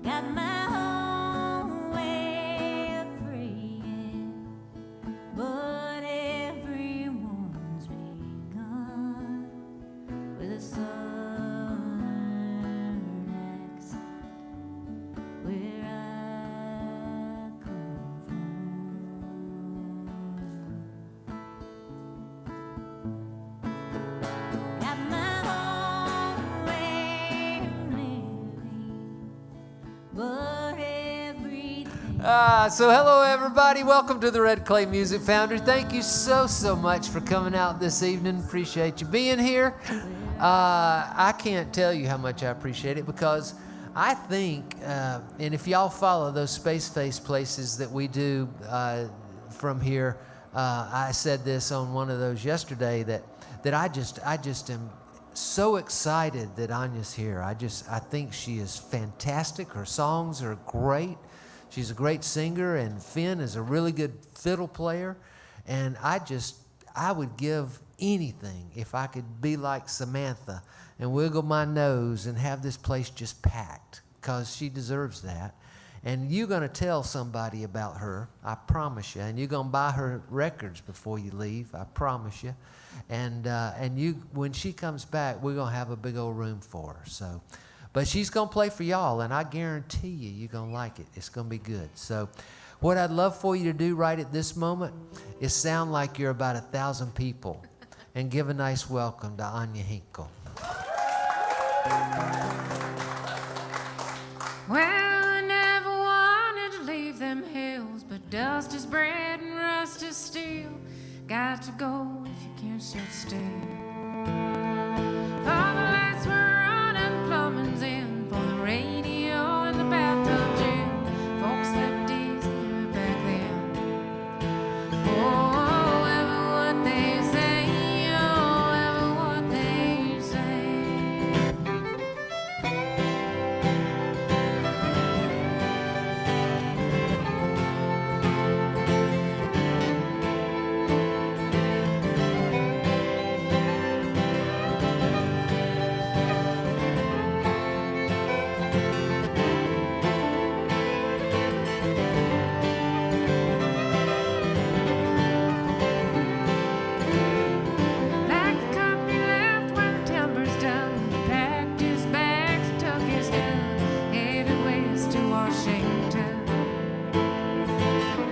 got my own way of praying, but everyone's begun with a southern accent where I come from. Got my own way of living, but everything. So hello everybody, welcome to the Red Clay Music Foundry. Thank you so much for coming out this evening. Appreciate you being here. I can't tell you how much I appreciate it, because I think, and if y'all follow those space face places that we do from here, I said this on one of those yesterday, that I just am so excited that Anya's here. I think she is fantastic. Her songs are great. She's a great singer, and Finn is a really good fiddle player. And I would give anything if I could be like Samantha and wiggle my nose and have this place just packed, because she deserves that. And you're going to tell somebody about her, I promise you. And you're going to buy her records before you leave, I promise you. And when she comes back, we're going to have a big old room for her. So, but she's going to play for y'all, and I guarantee you're going to like it. It's going to be good. So what I'd love for you to do right at this moment is sound like you're about 1,000 people and give a nice welcome to Anya Hinkle. Well, I never wanted to leave them hills, but dust is bread and rust is steel. Got to go if you can't sit still. For the lights were on and the plumbing's in, for the radio and the bathtub gym. Folks slept easier back then. Oh, ever what they say, oh, ever what they say. Like the company left when the timber's done, he packed his bags and took his gun, headed west to Washington.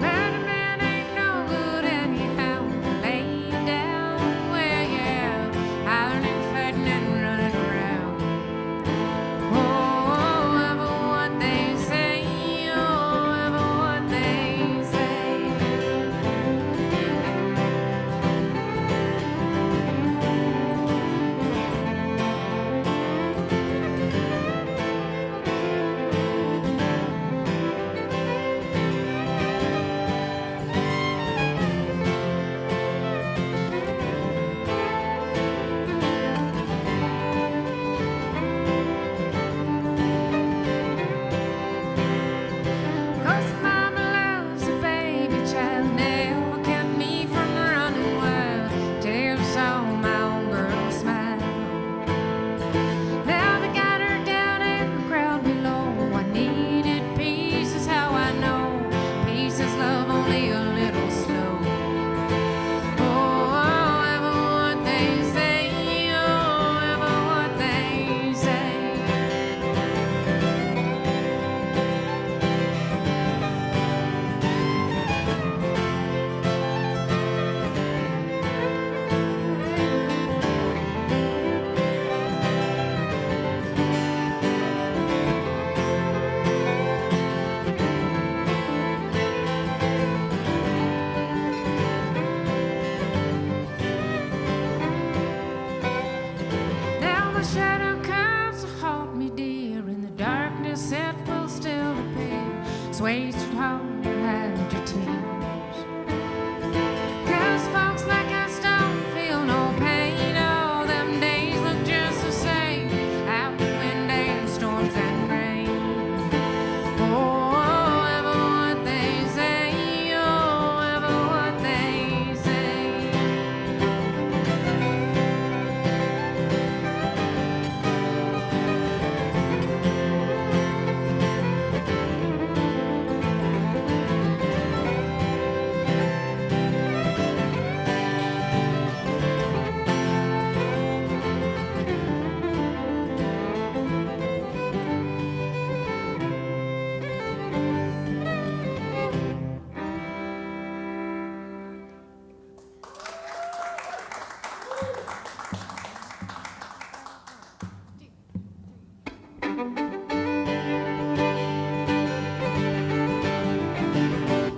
But a man ain't no good anyhow, laying down where you out, hollering and fighting and running around. Oh, ever what they say, oh, ever what they say. Cause mama loves a baby child, never kept me from running wild, till I saw my own girl smile. Now they got her down in the crowd below. I needed peace, is how I know. Peace is love, only a little slow. Oh, ever what they say, oh, ever what they say. Now my shadow comes to haunt me, dear. In the darkness it will still appear. Sways your heart and hide your tears. Cause folks like us don't feel no pain. All them days look just the same, out the wind and storms and rain. Oh, ever what they say, oh, ever what they say.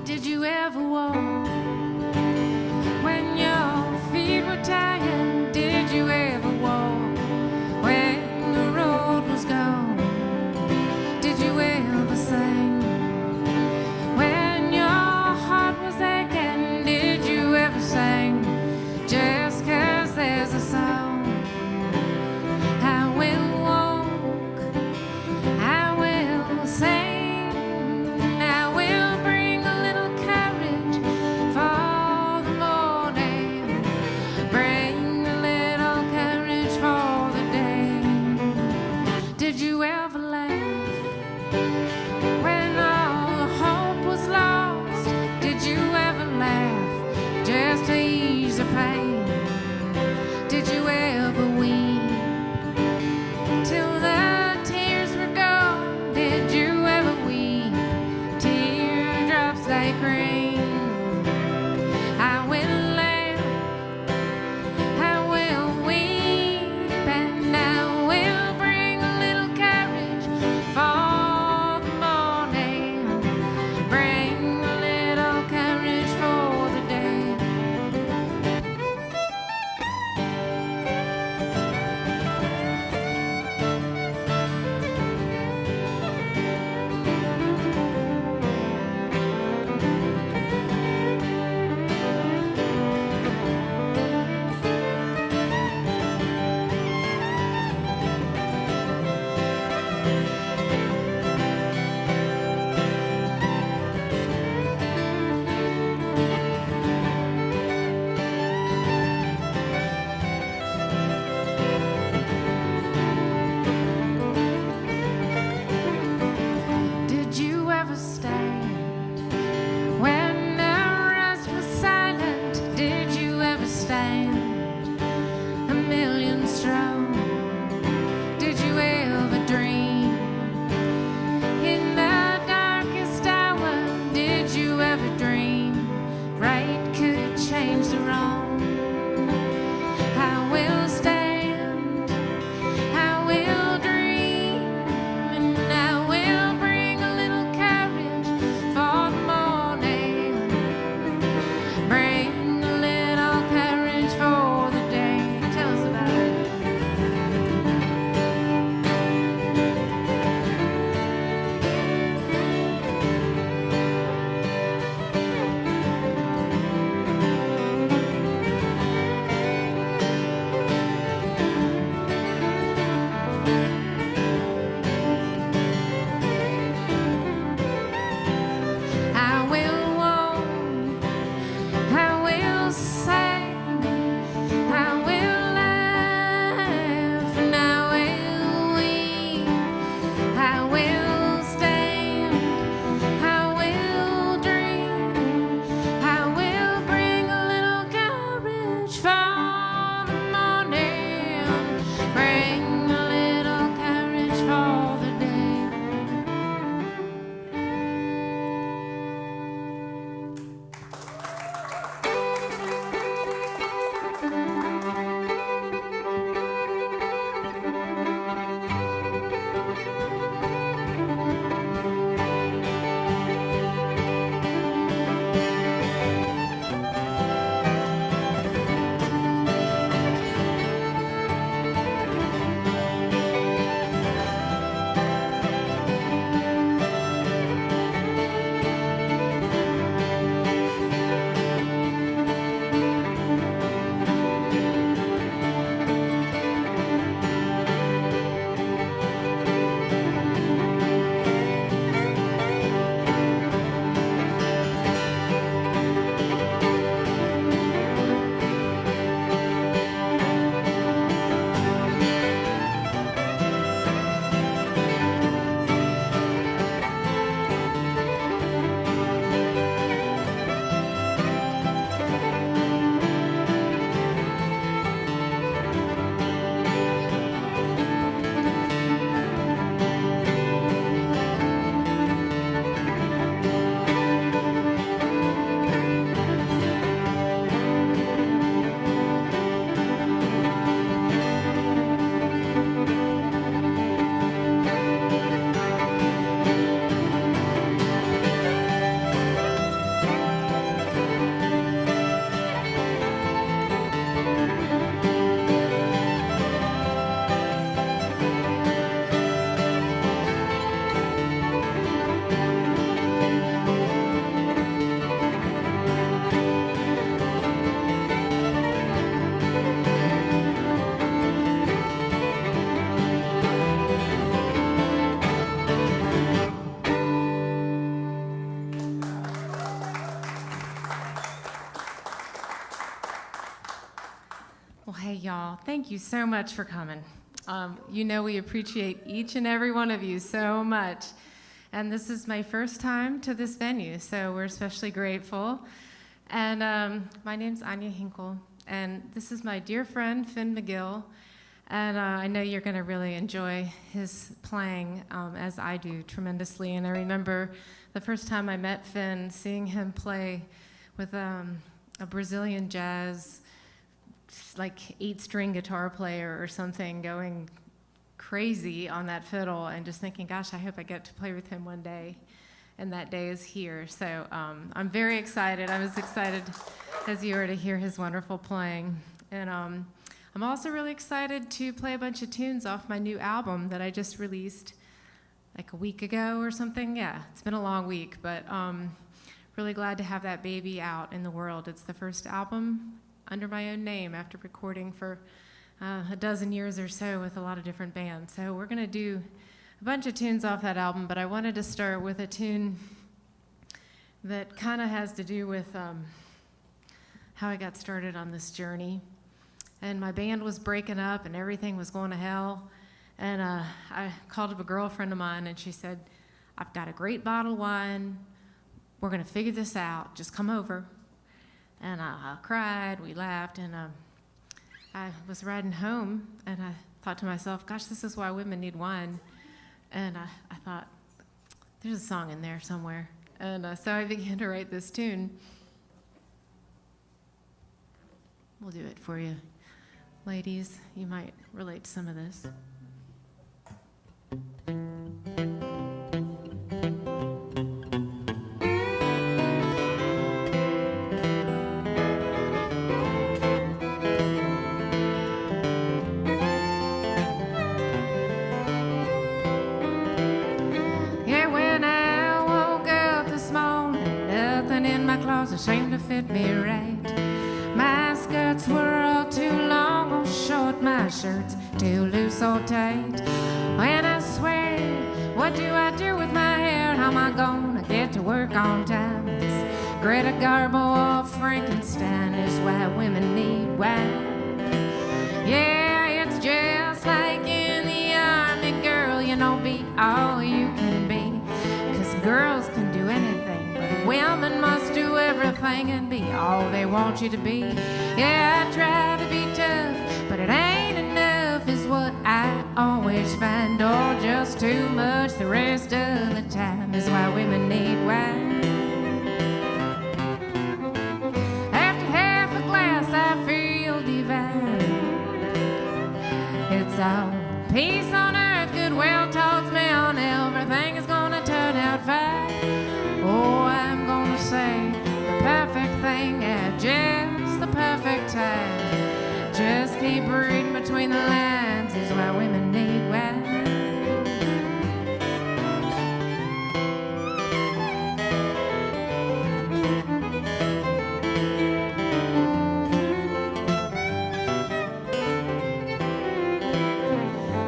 Did you ever walk when your feet were tired? Did you ever walk when the road was gone? Did you ever sing when your heart was aching? Did you ever sing just 'cause there's a song? I will walk Thank you so much for coming. You know we appreciate each and every one of you so much. And this is my first time to this venue, so we're especially grateful. And my name's Anya Hinkle, and this is my dear friend, Finn Magill. And I know you're going to really enjoy his playing, as I do tremendously. And I remember the first time I met Finn, seeing him play with a Brazilian jazz, like 8-string guitar player or something, going crazy on that fiddle, and just thinking, gosh, I hope I get to play with him one day. And that day is here. So I'm very excited. I was excited as you were to hear his wonderful playing. And I'm also really excited to play a bunch of tunes off my new album that I just released like a week ago or something. Yeah, it's been a long week, but really glad to have that baby out in the world. It's the first album under my own name after recording for a dozen years or so with a lot of different bands. So we're going to do a bunch of tunes off that album, but I wanted to start with a tune that kind of has to do with how I got started on this journey. And my band was breaking up and everything was going to hell. And I called up a girlfriend of mine, and she said, I've got a great bottle of wine. We're going to figure this out. Just come over. And I cried, we laughed, and I was riding home, and I thought to myself, gosh, this is why women need wine. And I thought, there's a song in there somewhere. And so I began to write this tune. We'll do it for you. Ladies, you might relate to some of this. Yeah, when I woke up this morning, nothing in my closet seemed to fit me right. My skirts were all too long or short, my shirts too loose or tight. When I swear, what do I do with my hair? How am I gonna get to work on time? It's Greta Garbo or Frankenstein is why women need wine. Yeah, it's just like in the army, girl, you know, be all you can be. 'Cause girls can do anything, but women must do everything and be all they want you to be. Yeah, I try to be tough, but it ain't enough is what I always find. Or just too much the rest of the time is why women need wine. After half a glass I feel divine. It's all peace on earth, goodwill towards me on everything is gonna turn out fine. Oh, I'm gonna say the perfect thing at just the perfect time. Just keep reading between the lines is why women need wine.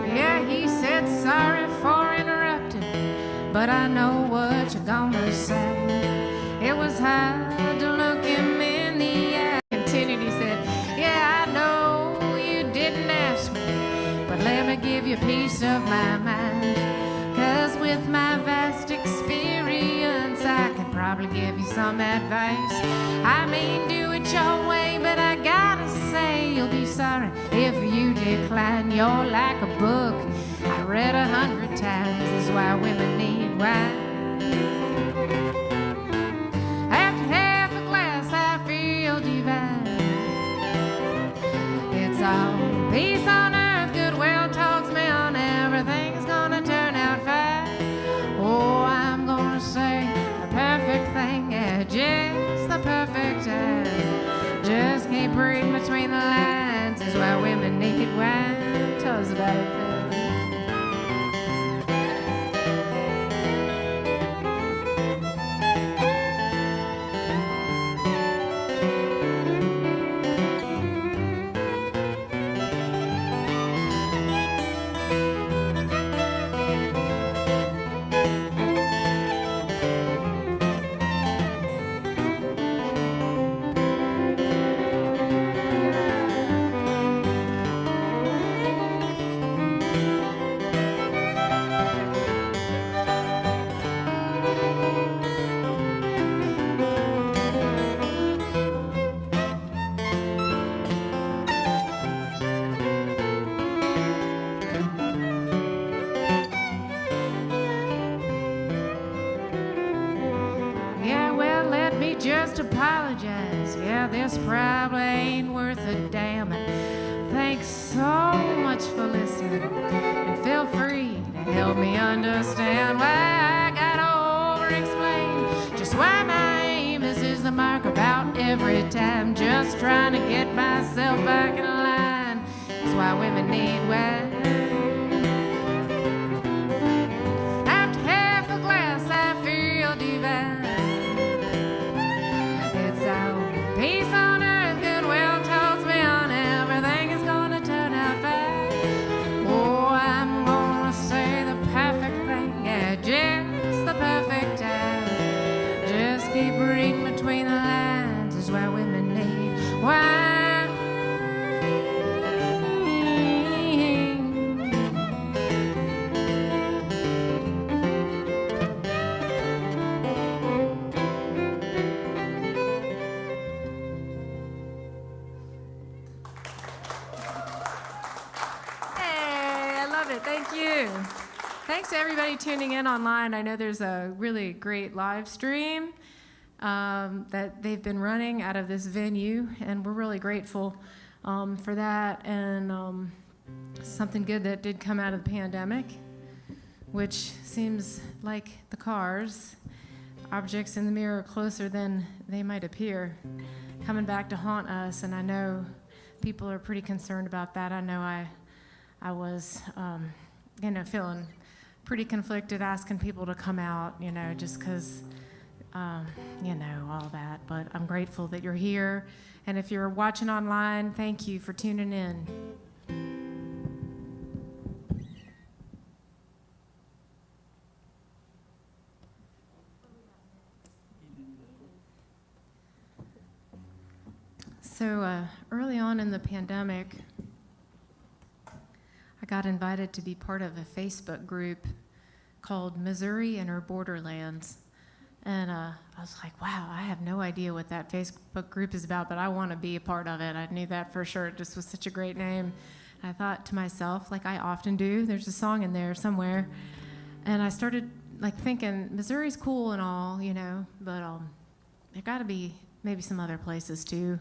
Yeah, he said sorry for interrupting, but I know what you're gonna say. It was hard to look him in the eye. Continued, he said, yeah, I know you didn't ask me, but let me give you a piece of my mind. 'Cause with my vast experience, I can probably give you some advice. I mean, do it your way, but I gotta say, you'll be sorry if you decline. You're like a book I read 100 times is why women need wine. After half a glass I feel divine. It's all peace on earth, goodwill towards me on everything's gonna turn out fine. Oh, I'm gonna say the perfect thing at just the perfect time. Just keep reading between the lines is why women need wine. Tell us about it, Ben. apologize. Yeah, this probably ain't worth a damn. And thanks so much for listening. And feel free to help me understand why I gotta over-explain just why my aim is the mark about every time. Just trying to get myself back in line. That's why women need wine. After half a glass, I feel divine. It's all peace on earth, goodwill towards me on everything is gonna turn out fine. Oh, I'm gonna say the perfect thing, yeah, just the perfect time. Just keep reading between the lines is why women need wine. Thank you. Thanks to everybody tuning in online. I know there's a really great live stream that they've been running out of this venue, and we're really grateful for that. And something good that did come out of the pandemic, which seems like the cars, objects in the mirror closer than they might appear, coming back to haunt us. And I know people are pretty concerned about that. I know I was, feeling pretty conflicted, asking people to come out, just because, all that. But I'm grateful that you're here. And if you're watching online, thank you for tuning in. So early on in the pandemic, I got invited to be part of a Facebook group called Missouri and her Borderlands. And I was like, wow, I have no idea what that Facebook group is about, but I want to be a part of it. I knew that for sure. It just was such a great name. And I thought to myself, like I often do, there's a song in there somewhere. And I started thinking, Missouri's cool and all, but there got to be maybe some other places too.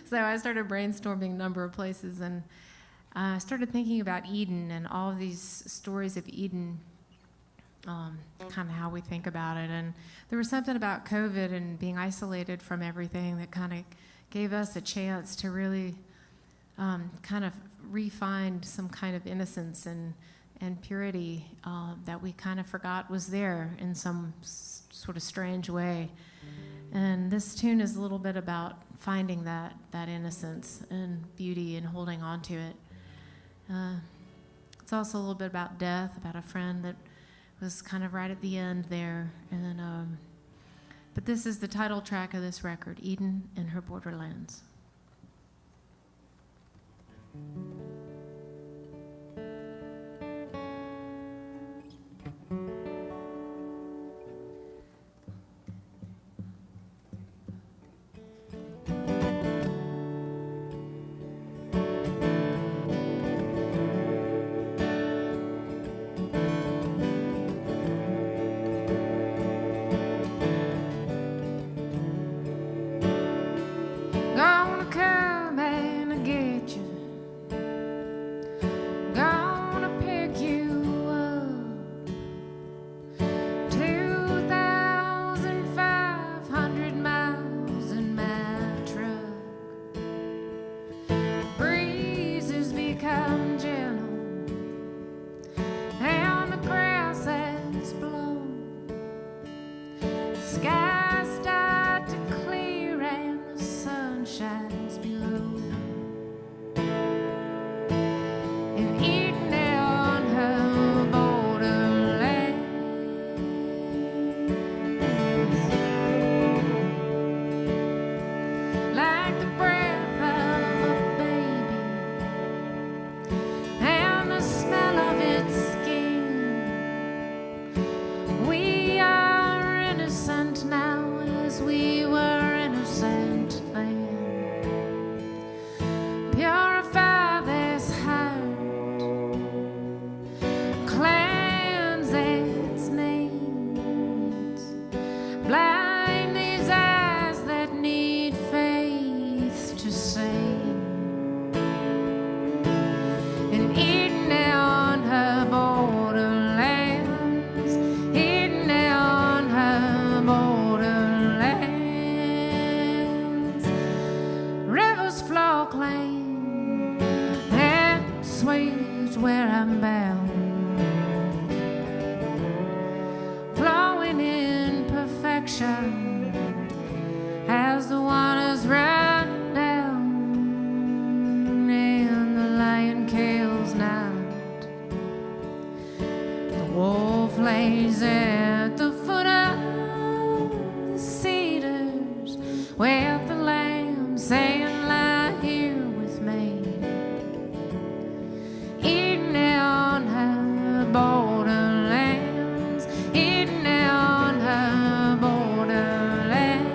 So I started brainstorming a number of places, and I started thinking about Eden and all of these stories of Eden, kind of how we think about it. And there was something about COVID and being isolated from everything that kind of gave us a chance to really kind of re-find some kind of innocence and purity that we kind of forgot was there in some sort of strange way. And this tune is a little bit about finding that innocence and beauty and holding on to it. It's also a little bit about death, about a friend that was kind of right at the end there. And but this is the title track of this record, Eden and her Borderlands. Gonna come and get you. ocean as the waters run down in the lion kills night. The wolf lays at the foot of the cedars with the lamb saying, lie here with me. Eating on her borderlands, eating on her borderlands.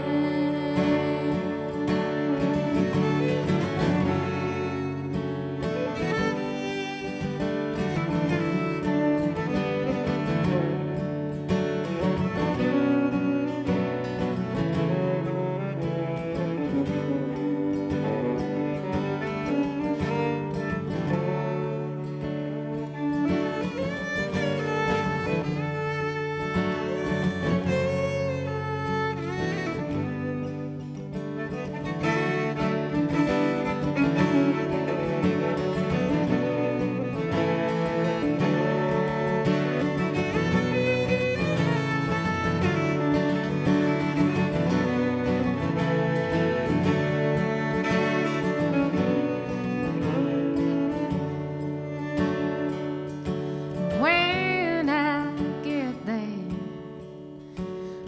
When I get there,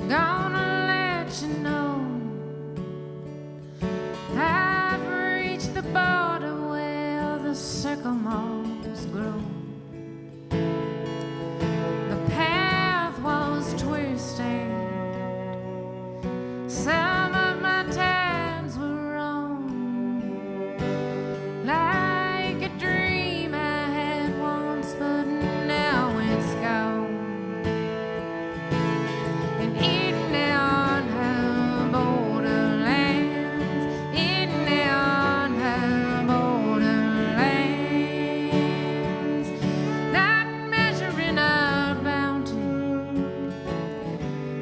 gonna let you know I've reached the border where the sycamores grow. The path was twisted, some of my times were wrong, like a dream I had once, but now it's gone. And eating on her borderlands, eating on her borderlands, not measuring our bounty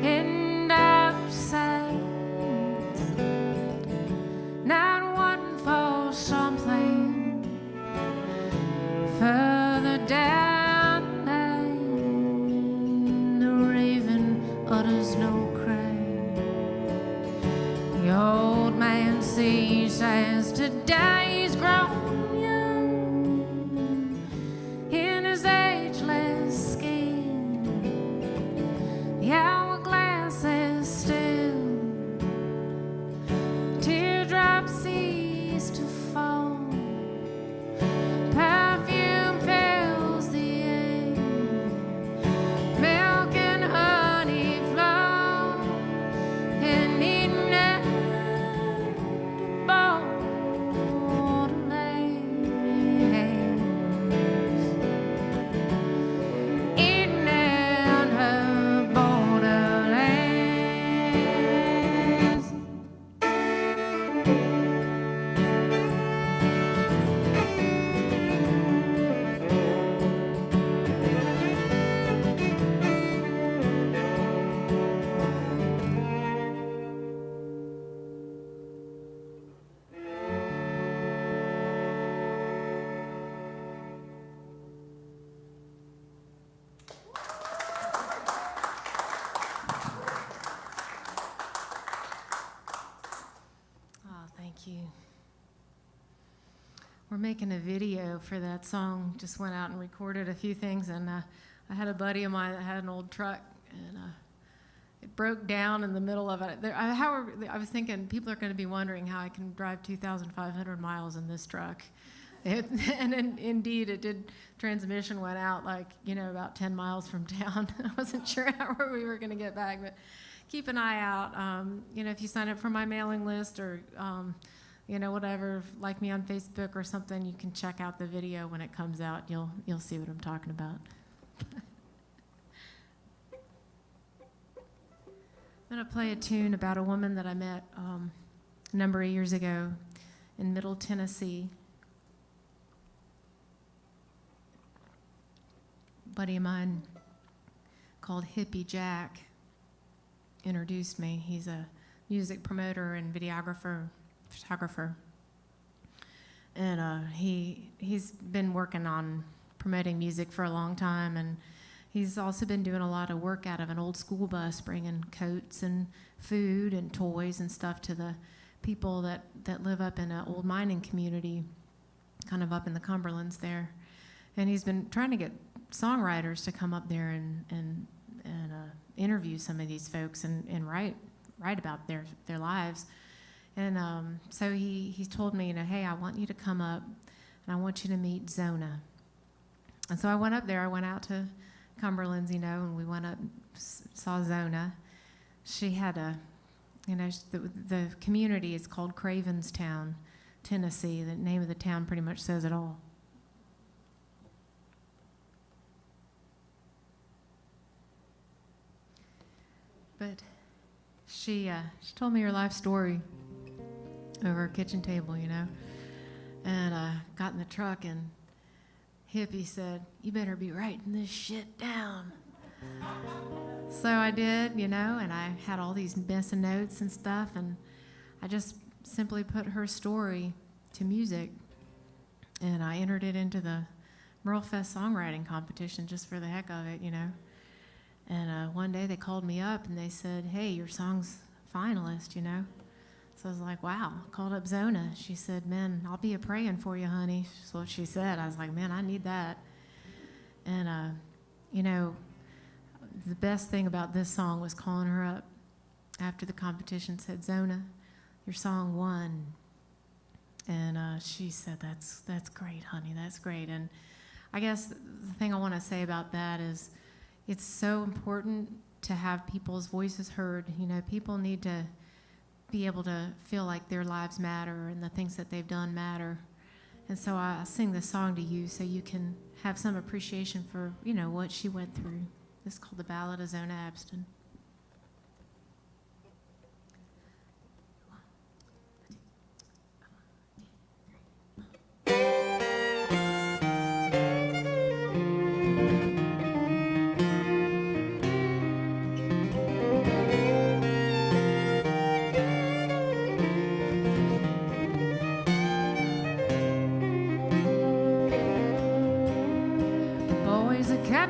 in our sights, not wanting for something further down the line. The raven utters no cry. The old man sees as to die he's grown young in his ageless skin. The hourglass is still, teardrops cease to fall. Perfume fills the air, milk and honey flow, and eating at the borderlands, eating at her borderlands. Oh, thank you. We're making a video for that song. Just went out and recorded a few things, and I had a buddy of mine that had an old truck, and it broke down in the middle of it. I was thinking people are going to be wondering how I can drive 2,500 miles in this truck. Indeed, it did. Transmission went out about 10 miles from town. I wasn't sure where we were going to get back, but keep an eye out. If you sign up for my mailing list or whatever, like me on Facebook or something, you can check out the video when it comes out. You'll see what I'm talking about. I'm going to play a tune about a woman that I met a number of years ago in Middle Tennessee. A buddy of mine called Hippie Jack introduced me. He's a music promoter and videographer, photographer. And he's been working on promoting music for a long time, and He's also been doing a lot of work out of an old school bus, bringing coats and food and toys and stuff to the people that live up in an old mining community, kind of up in the Cumberlands there. And he's been trying to get songwriters to come up there and interview some of these folks and write about their lives. And so he told me, hey, I want you to come up and I want you to meet Zona. And so I went up there. I went out to Cumberlands, and we went up, saw Zona. She had the community is called Cravenstown, Tennessee. The name of the town pretty much says it all. But she told me her life story over her kitchen table, and got in the truck, and Hippie said, "You better be writing this shit down." So I did, and I had all these mess of notes and stuff, and I just simply put her story to music, and I entered it into the Merle Fest songwriting competition just for the heck of it, And one day they called me up and they said, "Hey, your song's finalist, So I was like, wow. Called up Zona. She said, "Man, I'll be a-praying for you, honey." That's what she said. I was like, man, I need that. And, the best thing about this song was calling her up after the competition, said, "Zona, your song won." And she said, that's great, honey, that's great. And I guess the thing I want to say about that is it's so important to have people's voices heard. People need to be able to feel like their lives matter and the things that they've done matter. And so I sing this song to you so you can have some appreciation for, what she went through. This is called The Ballad of Zona Abston.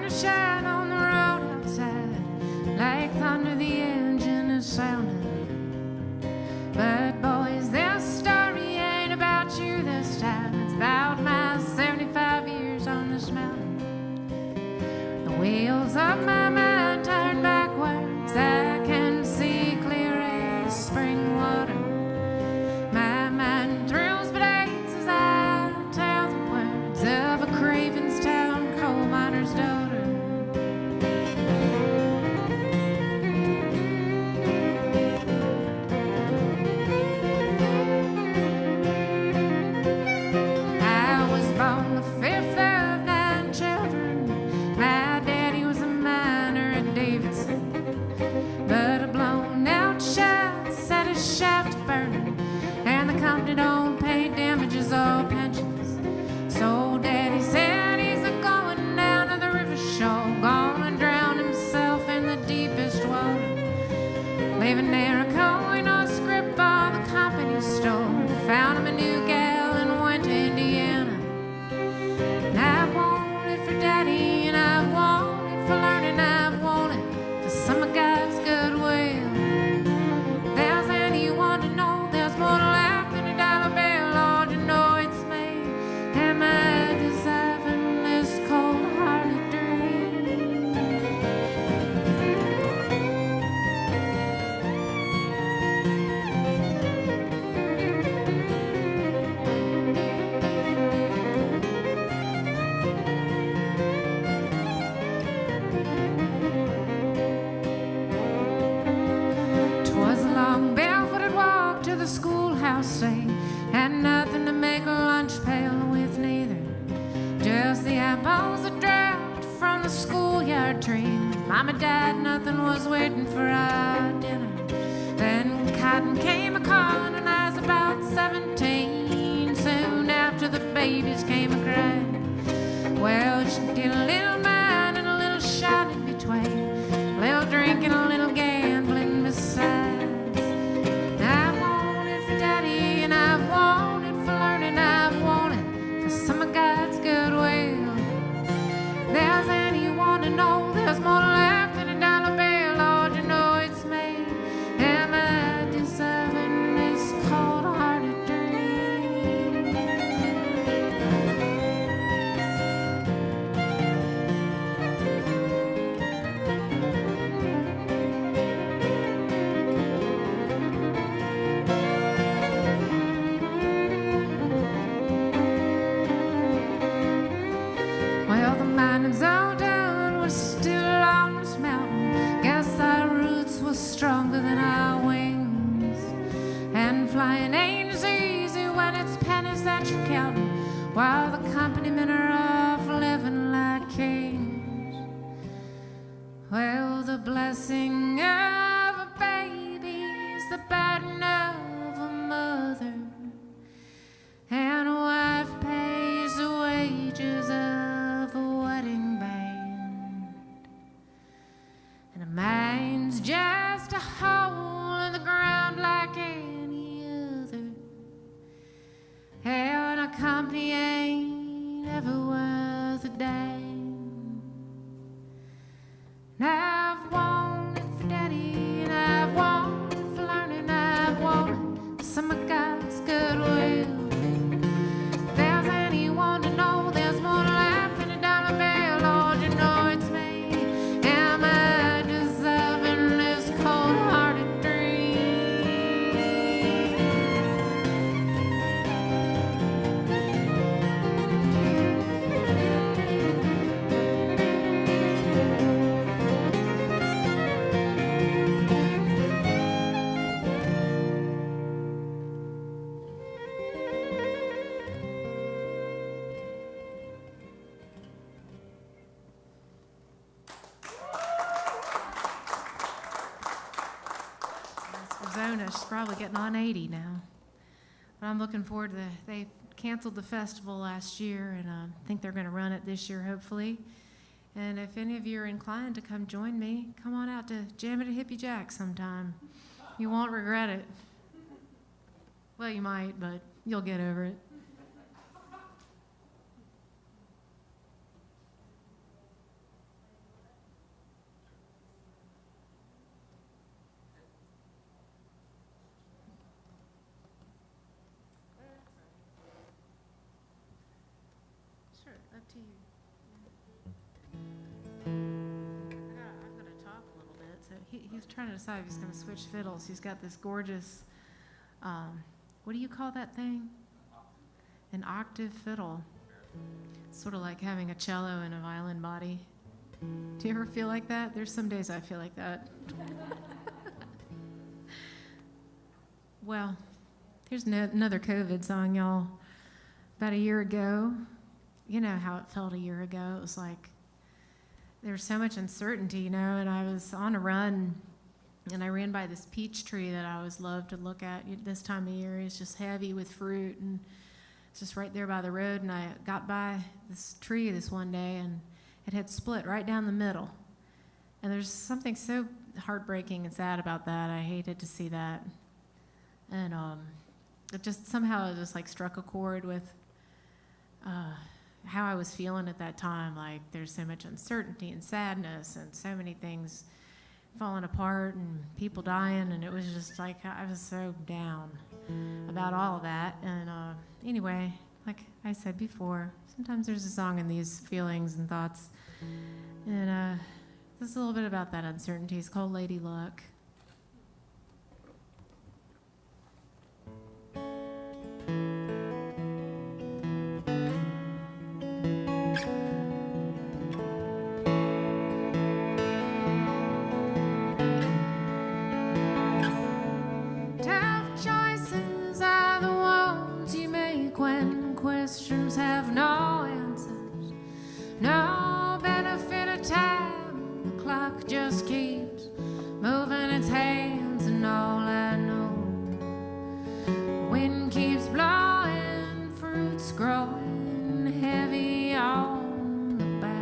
Shine on the road outside, like thunder the engine is sounding. But boys, this story ain't about you this time. It's about my 75 years on this mountain. The wheels of my mind turn backwards. I can see clear as spring water. My mind thrills but aches as I tell the words of a Cravenstown coal miner's daughter. Don't pay damages or pensions. So Daddy said he's a-going down to the river shore, gonna drown himself in the deepest water. Leaving there a coin or script for the company store. Found him a new gal and went to Indiana. And I've wanted for Daddy, and I've wanted for learning, I've wanted for some of God's goodwill. There's anyone to know there's more to life. Lord, you know it's me. Am I deserving this cold-hearted dream? Twas a long barefooted walk to the schoolhouse, say. Had nothing to make a lunch pail with neither. Just the apples that dropped from the schoolyard tree. Mama died, nothing was waiting for our dinner. Then Cotton came a-calling and I was about 17. Soon after the babies came a-crying. Well, she did a little mine and a little shot in between. A little drink and a little gambling besides. I've wanted for learning, I've wanted for some of God's goodwill. There's anyone to know blessing of a baby is the burden of a mother, and a wife pays the wages of a wedding band, and a mind's just a hole in the ground like any other. Hell, and a company ain't ever worth a dime. And I've wanted for daddy, and I've wanted for learning, I've wanted some of God's goodwill. If there's anyone to know there's more to life than a dollar bill, Lord, you know it's me. Am I deserving this cold-hearted dream? That's Arizona. She's probably getting on 80 now. But I'm looking forward to they canceled the festival last year, and I think they're going to run it this year, hopefully. And if any of you are inclined to come join me, come on out to jam it at Hippie Jack sometime. You won't regret it. Well, you might, but you'll get over it. Sure, up to you. I'm going to talk a little bit. So he's trying to decide if he's going to switch fiddles. He's got this gorgeous, what do you call that thing? An octave fiddle. It's sort of like having a cello and a violin body. Do you ever feel like that? There's some days I feel like that. Well, here's another COVID song, y'all. About a year ago, you know how it felt a year ago. It was like there was so much uncertainty, you know, and I was on a run, and I ran by this peach tree that I always love to look at this time of year. It's just heavy with fruit, and it's just right there by the road, and I got by this tree this one day, and it had split right down the middle. And there's something so heartbreaking and sad about that. I hated to see that. And it just somehow just like struck a chord with how I was feeling at that time. Like there's so much uncertainty and sadness and so many things falling apart and people dying, and it was just like I was so down about all of that. And anyway, like I said before, sometimes there's a song in these feelings and thoughts, and this is a little bit about that uncertainty. It's called Lady Luck. Questions have no answers, no benefit of time. The clock just keeps moving its hands, and all I know, wind keeps blowing, fruits growing heavy on the bough.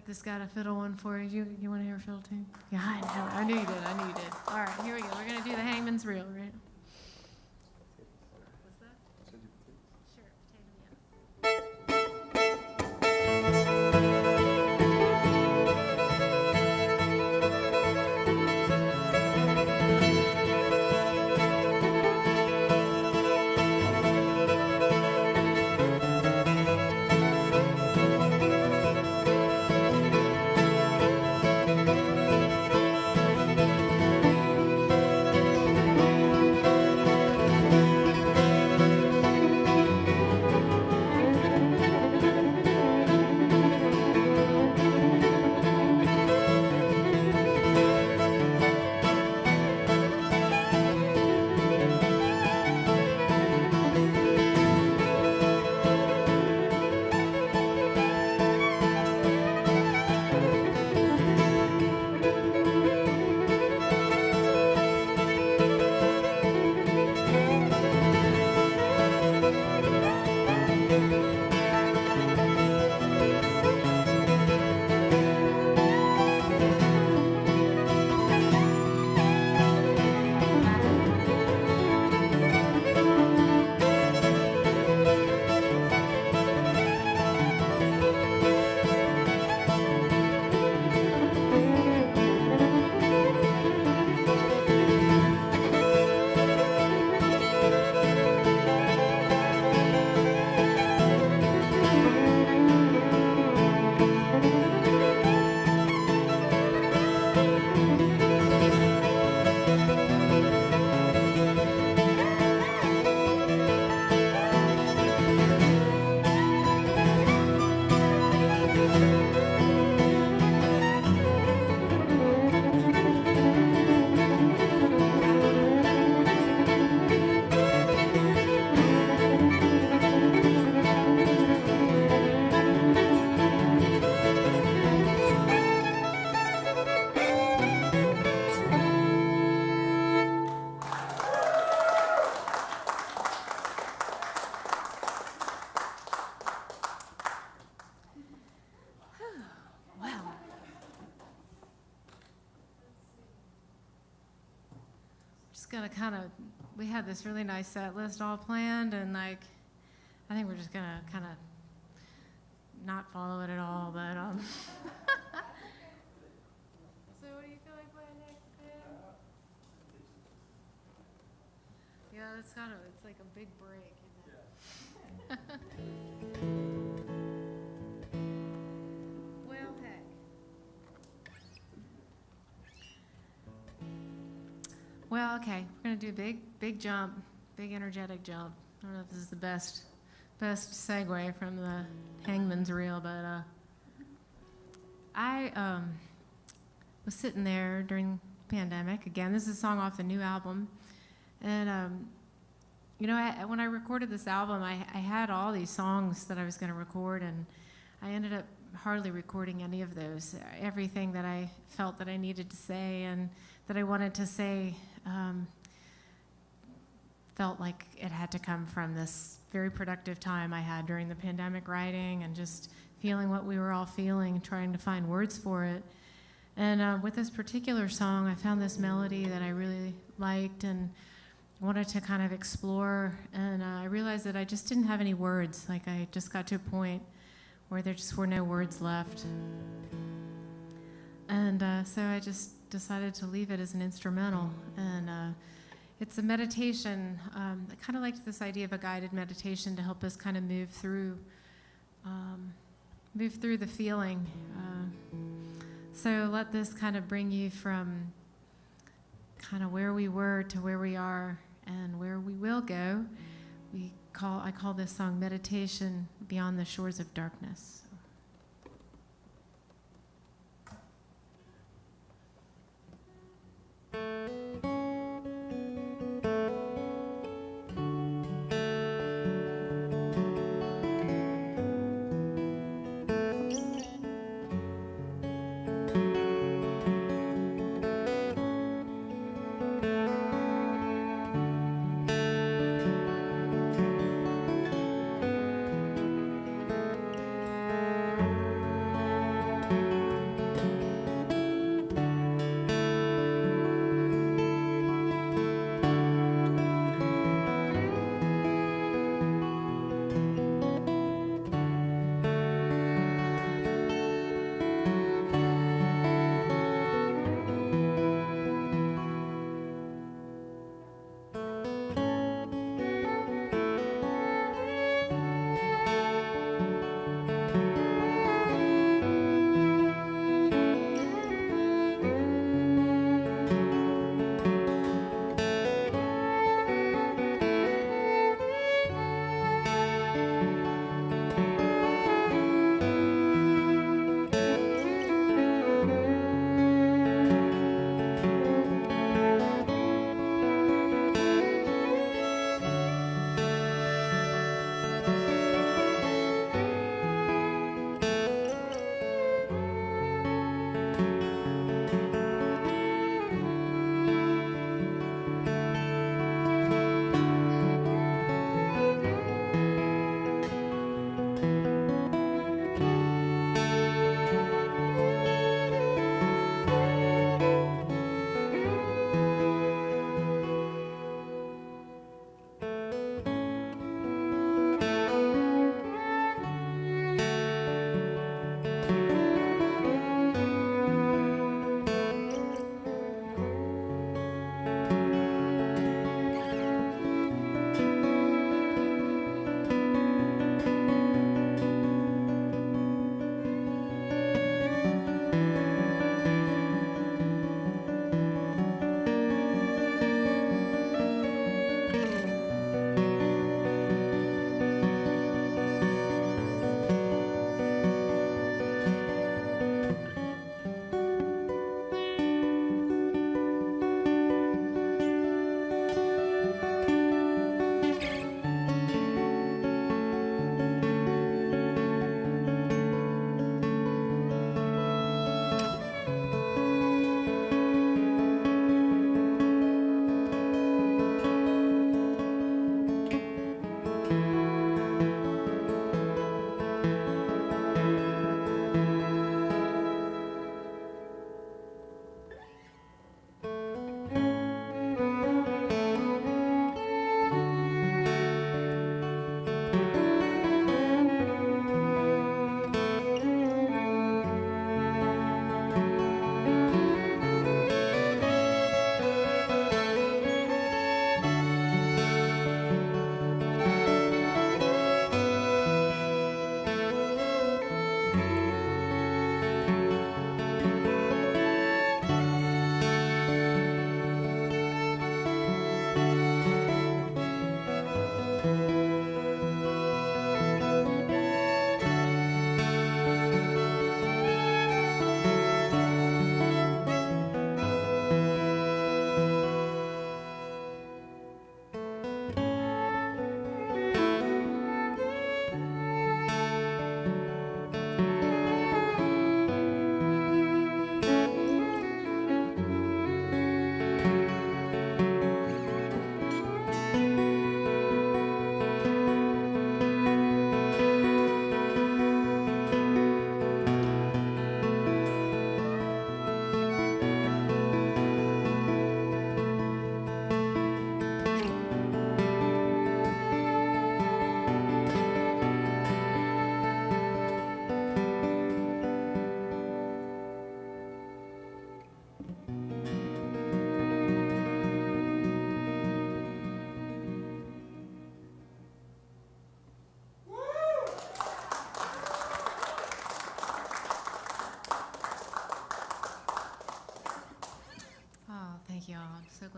this got a fiddle one for you. You want to hear a fiddle too? Yeah, I know. I knew you did. I knew you did. All right, here we go. We're going to do the Hangman's Reel, right? What's that? Sure, potato, yeah. Just gonna we had this really nice set list all planned, and like, I think we're just gonna kind of not follow it at all, but So what do you feel like playing next, Tim? Yeah, it's like a big break, isn't it? Well, heck. Well, okay, we're gonna do a big jump, big energetic jump. I don't know if this is the best segue from the Hangman's Reel, but I was sitting there during the pandemic. Again, this is a song off the new album, and you know, when I recorded this album, I had all these songs that I was going to record, and I ended up hardly recording any of those. Everything that I felt that I needed to say and that I wanted to say felt like it had to come from this very productive time I had during the pandemic writing and just feeling what we were all feeling, trying to find words for it. And with this particular song, I found this melody that I really liked and wanted to kind of explore, and I realized that I just didn't have any words. Like, I just got to a point where there just were no words left. And so I just decided to leave it as an instrumental. And it's a meditation. I kind of liked this idea of a guided meditation to help us kind of move through the feeling. So let this kind of bring you from kind of where we were to where we are and where we will go. I call this song Meditation Beyond the Shores of Darkness.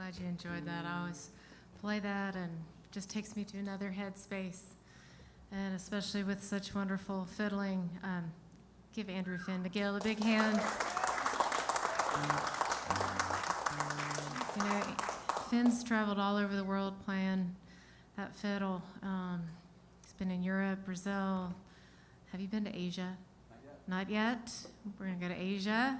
glad you enjoyed that. I always play that and it just takes me to another headspace. And especially with such wonderful fiddling. Give Andrew Finn McGill a big hand. You know, Finn's traveled all over the world playing that fiddle. He's been in Europe, Brazil. Have you been to Asia? Not yet. We're going to go to Asia.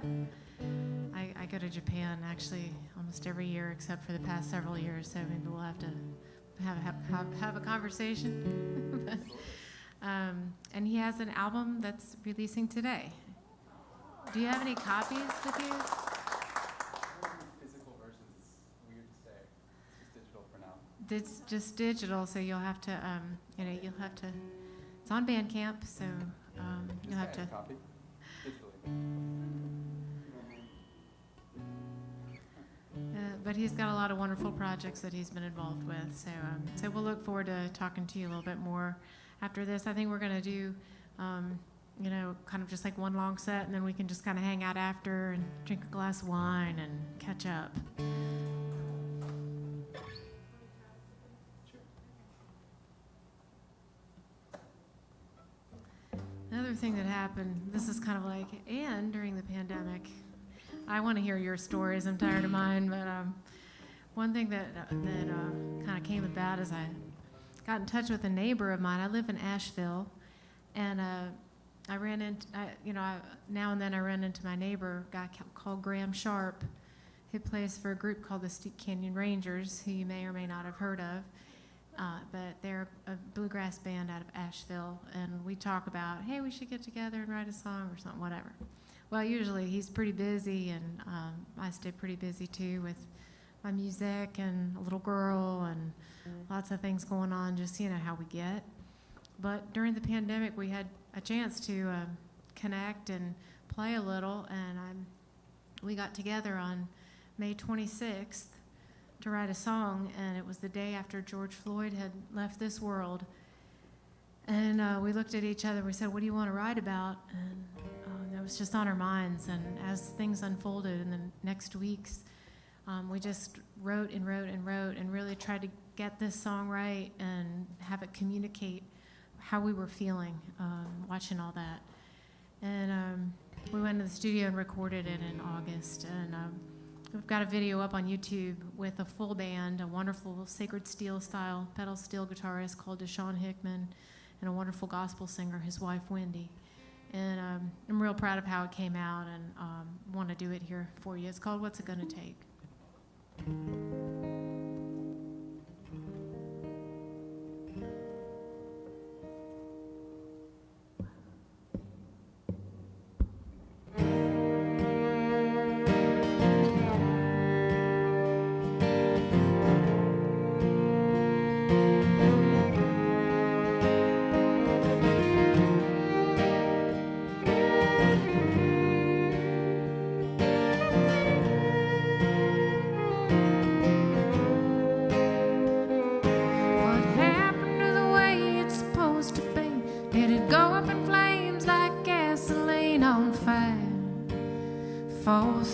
I go to Japan actually almost every year except for the past several years, so maybe we'll have to have a conversation. And he has an album that's releasing today. Do you have any copies with you? Physical versions is weird to say. It's just digital for now. It's just digital, so you'll have to, it's on Bandcamp, so you'll have to. Copy digitally. But he's got a lot of wonderful projects that he's been involved with, so we'll look forward to talking to you a little bit more after this. I think we're going to do, kind of just like one long set, and then we can just kind of hang out after and drink a glass of wine and catch up. Another thing that happened, this is kind of like, and during the pandemic, I want to hear your stories. I'm tired of mine, but one thing that kind of came about is I got in touch with a neighbor of mine. I live in Asheville, and I ran into, now and then I run into my neighbor, a guy called Graham Sharp, who plays for a group called the Steep Canyon Rangers, who you may or may not have heard of. But they're a bluegrass band out of Asheville, and we talk about, hey, we should get together and write a song or something, whatever. Well, usually he's pretty busy, and I stay pretty busy too with my music and a little girl and lots of things going on, just, how we get. But during the pandemic, we had a chance to connect and play a little, and we got together on May 26th to write a song, and it was the day after George Floyd had left this world. And we looked at each other, we said, what do you want to write about? And that was just on our minds. And as things unfolded in the next weeks, we just wrote and wrote and wrote and really tried to get this song right and have it communicate how we were feeling watching all that. And we went to the studio and recorded it in August. And we've got a video up on YouTube with a full band, a wonderful Sacred Steel style pedal steel guitarist called Deshaun Hickman, and a wonderful gospel singer, his wife Wendy. And I'm real proud of how it came out, and want to do it here for you. It's called What's It Gonna Take?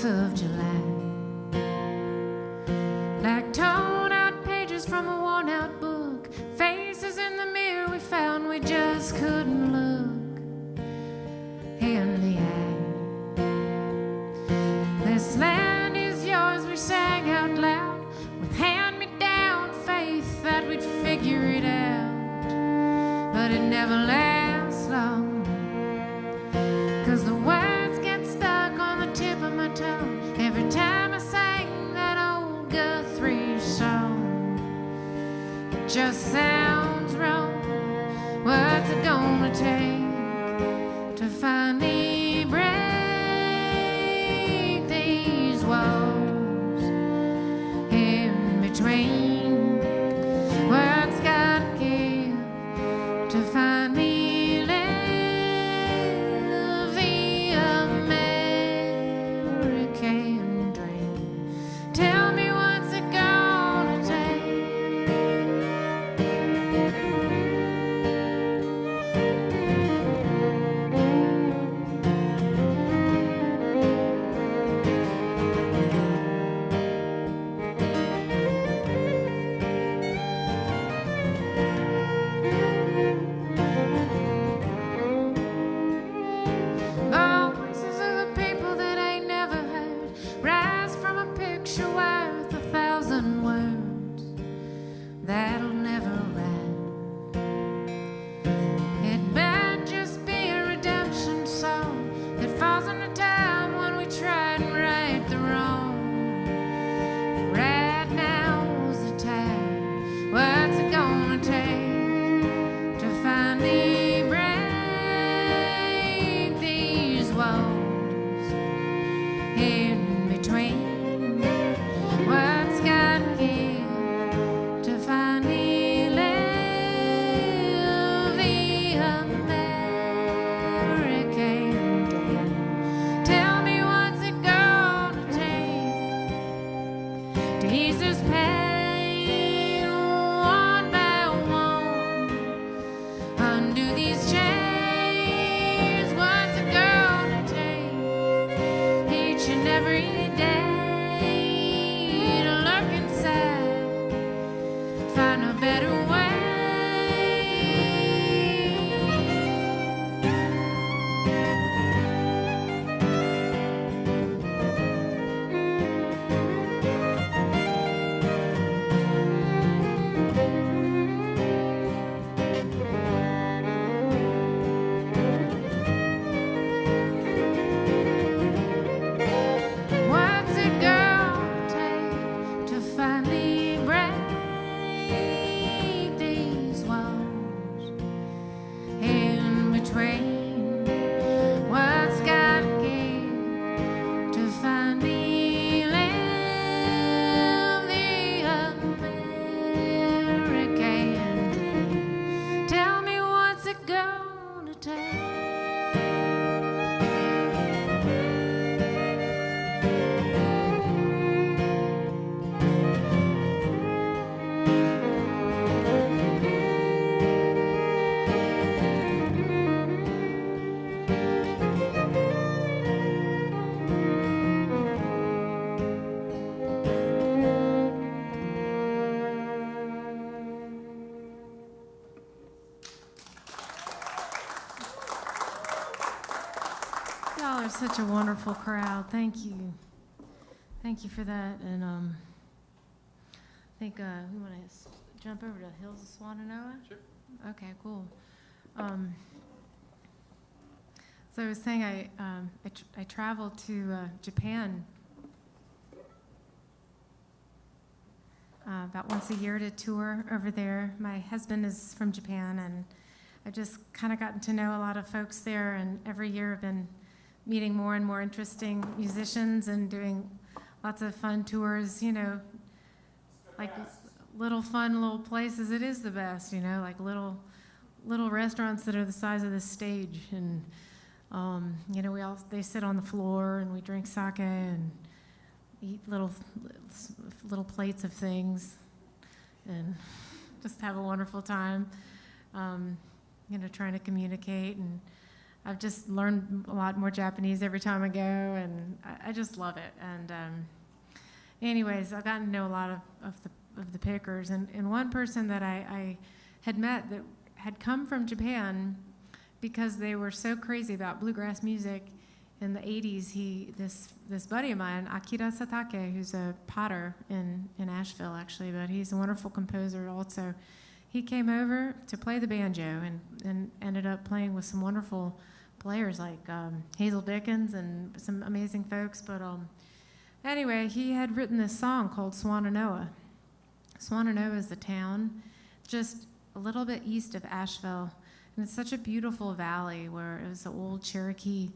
Of July, like torn out pages from a worn out book, faces in the mirror we found we just couldn't look in the eye. This land is yours, we sang out loud, with hand-me-down faith that we'd figure it out, but it never lasts long, 'cause the words get stuck on the tip of my tongue every time I sang that old Guthrie song. It just sounds wrong. What's it gonna take to finally break these walls in between? What's gotta give to finally find a better way. What's it gonna take to finally break these walls in between? What's gotta give to finally live the American dream? Tell me, what's it gonna take? Y'all are such a wonderful crowd. Thank you. Thank you for that. And I think we want to jump over to Hills of Swananoa. Sure. Okay, cool. So I was saying I traveled to Japan about once a year to tour over there. My husband is from Japan, and I've just kind of gotten to know a lot of folks there, and every year I've been meeting more and more interesting musicians and doing lots of fun tours, you know, like little fun little places. It is the best, you know, like little restaurants that are the size of this stage, and you know, they sit on the floor and we drink sake and eat little plates of things and just have a wonderful time, you know, trying to communicate. And I've just learned a lot more Japanese every time I go, and I just love it. And anyways, I've gotten to know a lot of the pickers, and one person that I had met that had come from Japan because they were so crazy about bluegrass music in the 80s. This buddy of mine, Akira Satake, who's a potter in Asheville actually, but he's a wonderful composer also. He came over to play the banjo and ended up playing with some wonderful players like Hazel Dickens and some amazing folks. But anyway, he had written this song called Swananoa. Swananoa is the town just a little bit east of Asheville. And it's such a beautiful valley where it was an old Cherokee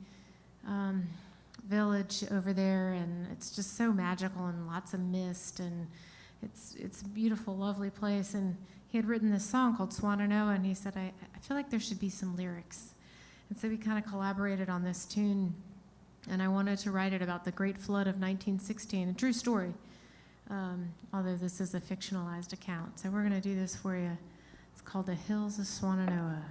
village over there, and it's just so magical and lots of mist, and it's a beautiful, lovely place. And he had written this song called Swananoa, and he said, I feel like there should be some lyrics. And so we kind of collaborated on this tune, and I wanted to write it about the Great Flood of 1916, a true story, although this is a fictionalized account. So we're going to do this for you. It's called The Hills of Swananoa.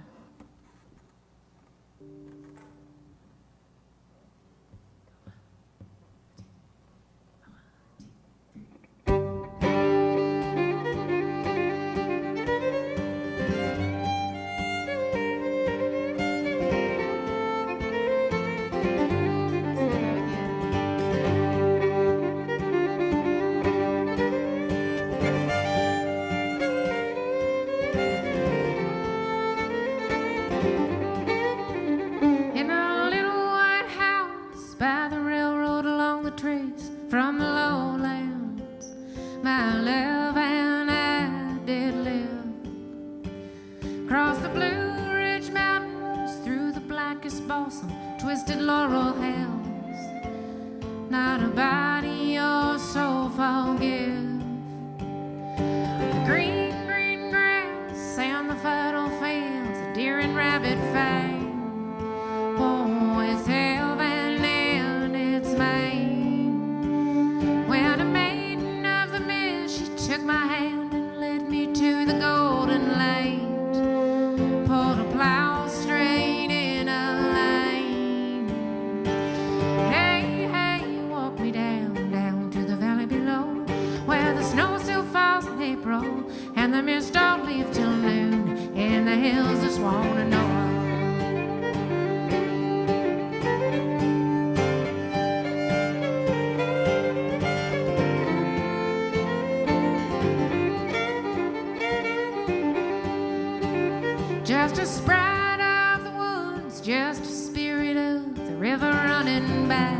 From the lowlands, my love and I did live. Across the Blue Ridge Mountains, through the blackest balsam, twisted laurel hills. Not a body or soul forgive. The green, green grass and the fertile fields, the deer and rabbit fang. Oh, it's heaven and it's mine. When a maiden of the mist, she took my hand and led me to the golden light. Pulled a plow straight in a lane. Hey, hey, walk me down, down to the valley below, where the snow still falls in April and the mist don't leave till noon in the hills of Swan and Noah. Just a sprite of the woods, just a spirit of the river running by.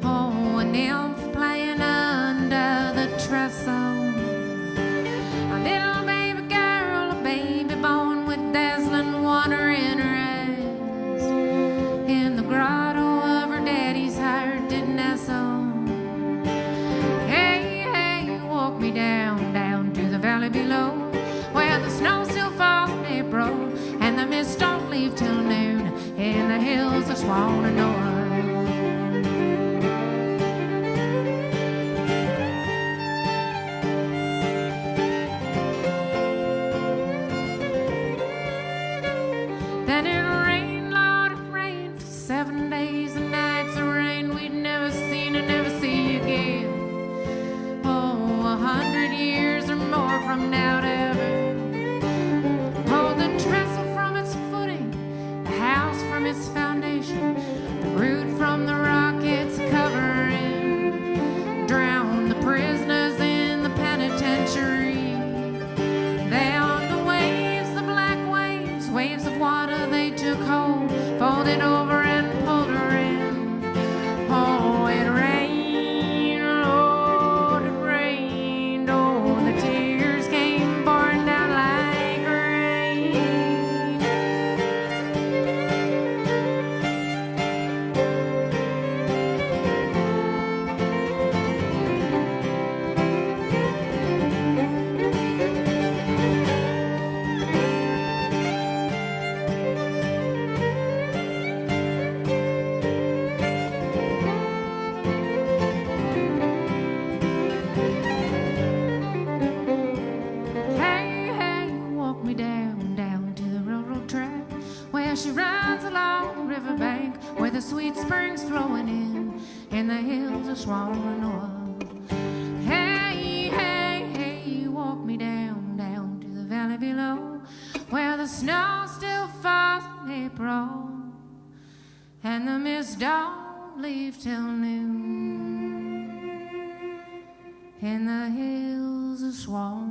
Oh, a nymph playing under the trestle. A little baby girl, a baby born with dazzling water in her eyes. In the grotto of her daddy's heart did nestle. Hey, hey, walk me down, down to the valley below, where the snow still falls in April, and the mist don't leave till noon in the hills of Swan and Noah. Then it rained, Lord, it rained for 7 days and nights, a rain we'd never seen and never see again. Oh, 100 years or more from now to ever. Oh, the trestle from its footing, the house from its foundation, the root from the rock it's covering, drown the prisoners in the penitentiary. They on the waves, the black waves, waves of water they took hold, folded over and pulled her in. Oh, it rained, Lord, it rained. Oh, the tears came pouring down like rain. Hey, hey, walk me down, down to the railroad track, where she rides along the riverbank, where the sweet springs flowing in the hills of Swan and Noah. Hey, hey, hey, walk me down, down to the valley below, where the snow still falls in April, and the mist don't leave till noon in the hills of Swan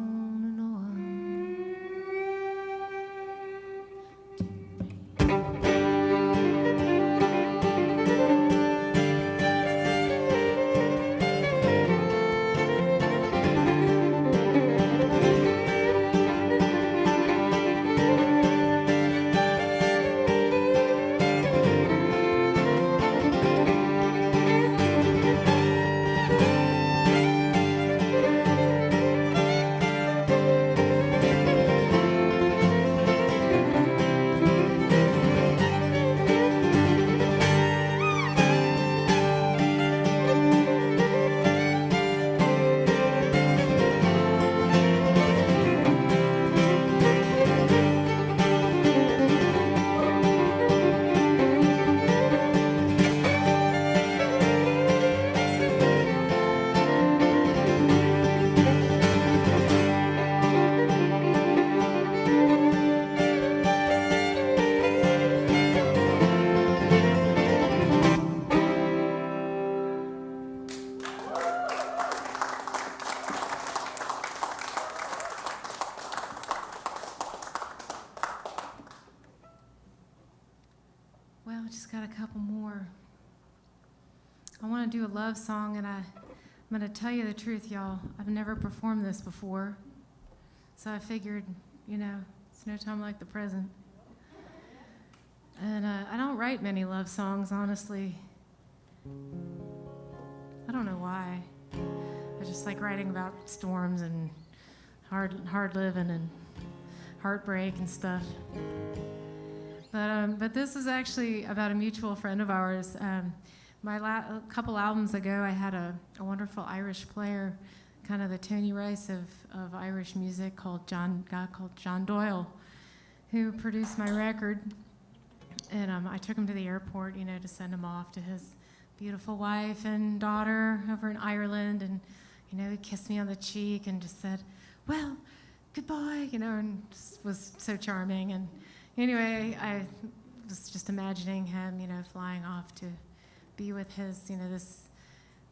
and Noah. Well, I just got a couple more. I want to do a love song, and I'm going to tell you the truth, y'all. I've never performed this before, so I figured, it's no time like the present. And I don't write many love songs, honestly. I don't know why. I just like writing about storms and hard living and heartbreak and stuff. But this is actually about a mutual friend of ours. A couple albums ago, I had a wonderful Irish player, kind of the Tony Rice of Irish music, called John Doyle, who produced my record. And I took him to the airport, to send him off to his beautiful wife and daughter over in Ireland. And, he kissed me on the cheek and just said, well, goodbye, and just was so charming. And anyway, I was just imagining him, flying off to be with his,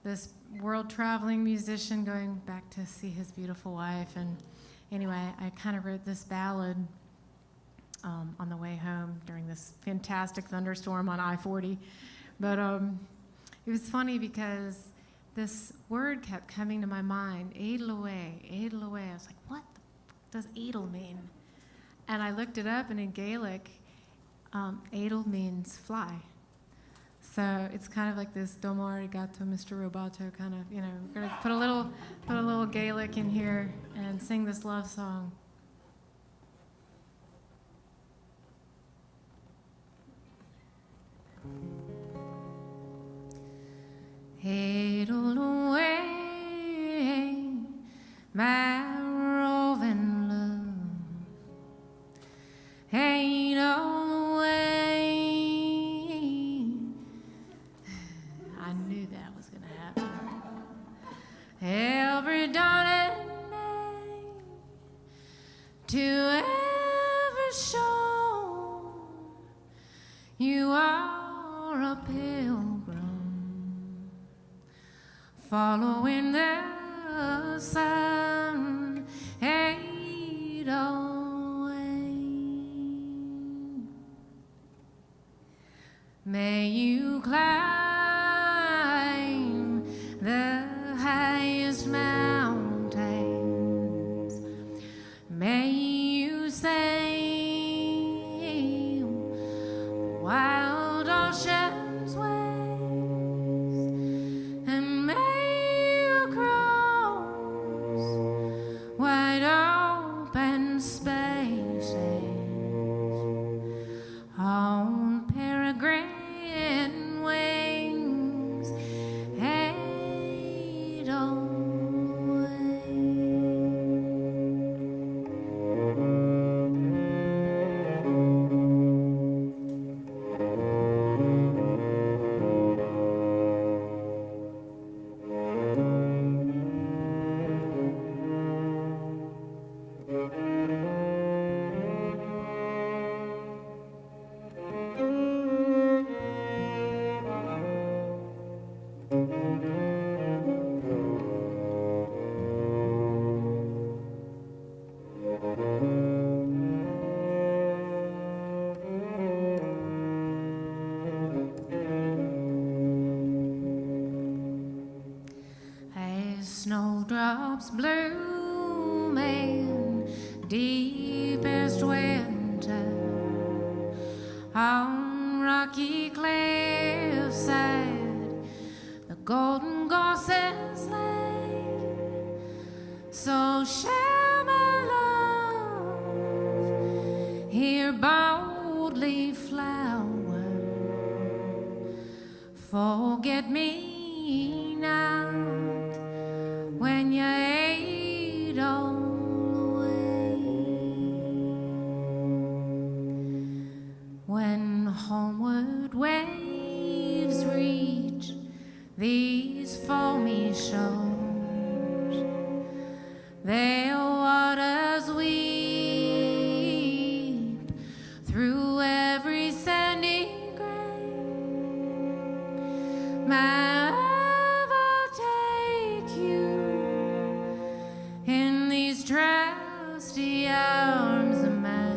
this world-traveling musician, going back to see his beautiful wife. And anyway, I kind of wrote this ballad on the way home during this fantastic thunderstorm on I-40. But it was funny because this word kept coming to my mind, Aberle away, Aberle away. I was like, what does Aberle mean? And I looked it up, and in Gaelic, Aberle means fly. So it's kind of like this domo arigato, Mr. Roboto kind of, we're gonna put a little Gaelic in here and sing this love song. Aberle away, my roving love. Aberle away. I knew that was going to happen. Every dawn and night, to every shore, you are a pilgrim, following the sun, Aberle away. May you climb the highest mountains. May you sail wild ocean's waves, and may you cross wide open spaces on peregrine wings, Aberle away. As snowdrops bloom in deepest winter, on rocky cliffside, the golden gorses lay. So shall my love here boldly flower. Forget me not when you're Aberle away. When homeward waves reach these foamy shores, their waters weep through every sandy grain. My love, I'll take you in these trusty arms of mine,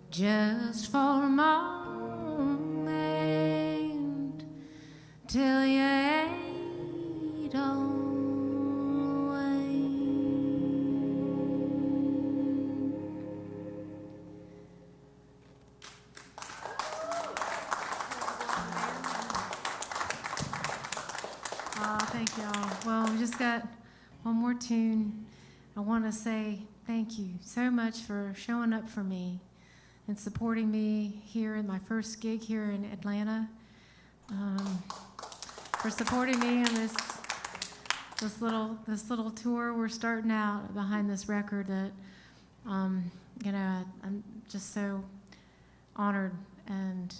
just for a moment, till you're Aberle away. Thank y'all. Well, we just got one more tune. I want to say thank you so much for showing up for me and supporting me here in my first gig here in Atlanta. For supporting me in this little tour we're starting out behind this record that I'm just so honored, and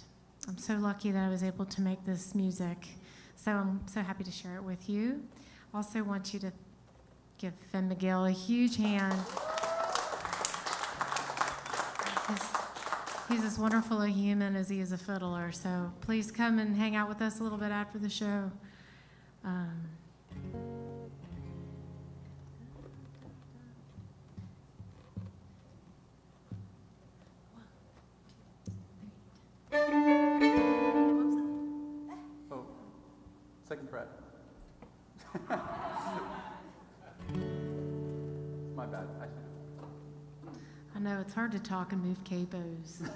I'm so lucky that I was able to make this music. So I'm so happy to share it with you. Also want you to Give Finn McGill a huge hand. He's as wonderful a human as he is a fiddler, so please come and hang out with us a little bit after the show. Oh, second fret. My bad. I know it's hard to talk and move capos.